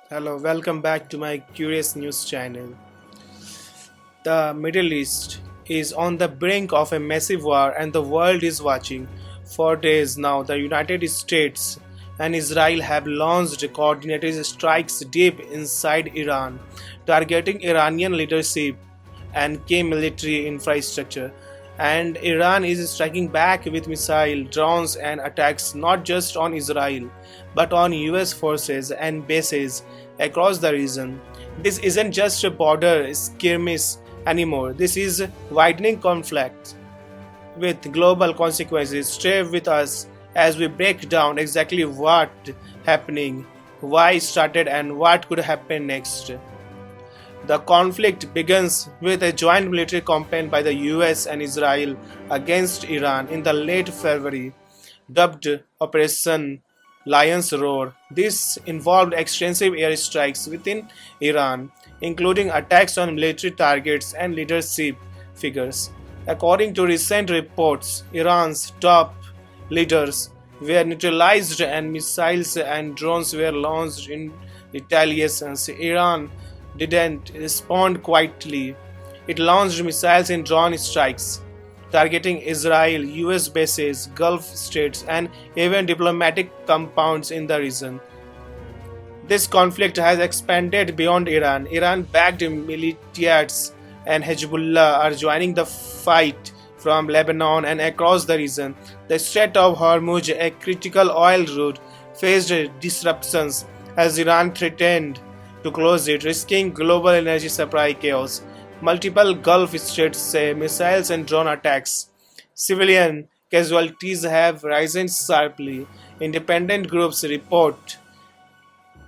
Hello, welcome back to my Curious News channel. The Middle East is on the brink of a massive war and the world is watching. For days now, the United States and Israel have launched coordinated strikes deep inside Iran, targeting Iranian leadership and key military infrastructure. And Iran is striking back with missile, drones, and attacks not just on Israel but on US forces and bases across the region. This isn't just a border skirmish anymore, this is widening conflict with global consequences. Stay with us as we break down exactly what happening, why it started, and what could happen next. The conflict begins with a joint military campaign by the US and Israel against Iran in the late February, dubbed Operation Lion's Roar. This involved extensive airstrikes within Iran, including attacks on military targets and leadership figures. According to recent reports, Iran's top leaders were neutralized and missiles and drones were launched in retaliation. Iran didn't respond quietly. It launched missiles and drone strikes, targeting Israel, US bases, Gulf states, and even diplomatic compounds in the region. This conflict has expanded beyond Iran. Iran backed militias and Hezbollah are joining the fight from Lebanon and across the region. The Strait of Hormuz, a critical oil route, faced disruptions as Iran threatened to close it, risking global energy supply chaos. Multiple Gulf states say missiles and drone attacks. Civilian casualties have risen sharply. Independent groups report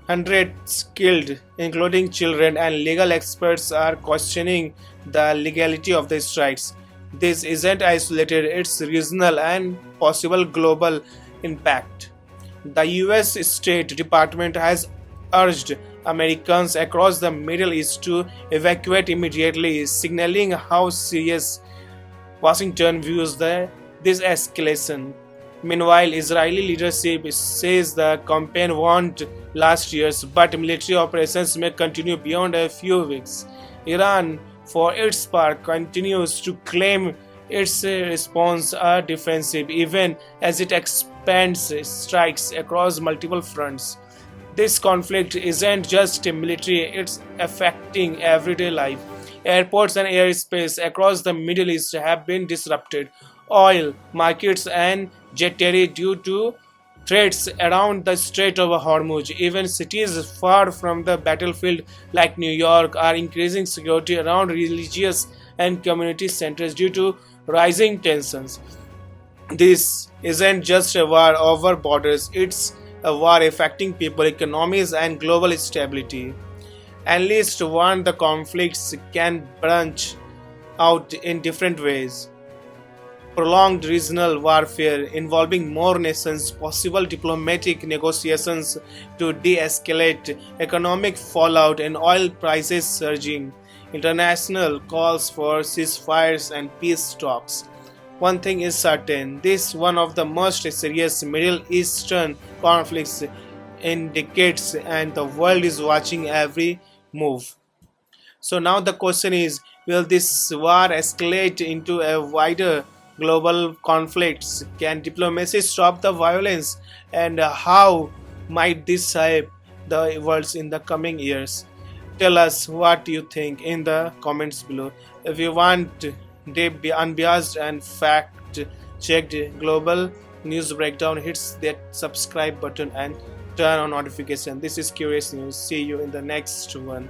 hundreds killed, including children, and legal experts are questioning the legality of the strikes. This isn't isolated, it's regional and possible global impact. The US State Department has urged Americans across the Middle East to evacuate immediately, signaling how serious Washington views this escalation. Meanwhile, Israeli leadership says the campaign won't last years, but military operations may continue beyond a few weeks. Iran, for its part, continues to claim its response are defensive, even as it expands strikes across multiple fronts. This conflict isn't just military, it's affecting everyday life. Airports and airspace across the Middle East have been disrupted. Oil markets and jetty due to threats around the Strait of Hormuz. Even cities far from the battlefield like New York are increasing security around religious and community centers due to rising tensions. This isn't just a war over borders, it's a war affecting people, economies, and global stability. Analysts warn the conflicts can branch out in different ways. Prolonged regional warfare involving more nations, possible diplomatic negotiations to de escalate, economic fallout, and oil prices surging, international calls for ceasefires and peace talks. One thing is certain, this is one of the most serious Middle Eastern conflicts in decades, and the world is watching every move. So now the question is, will this war escalate into a wider global conflict? Can diplomacy stop the violence? And how might this shape the world in the coming years? Tell us what you think in the comments below. If you want deep, unbiased, and fact checked global news breakdown, hit that subscribe button and turn on notification. This is Curious News. See you in the next one.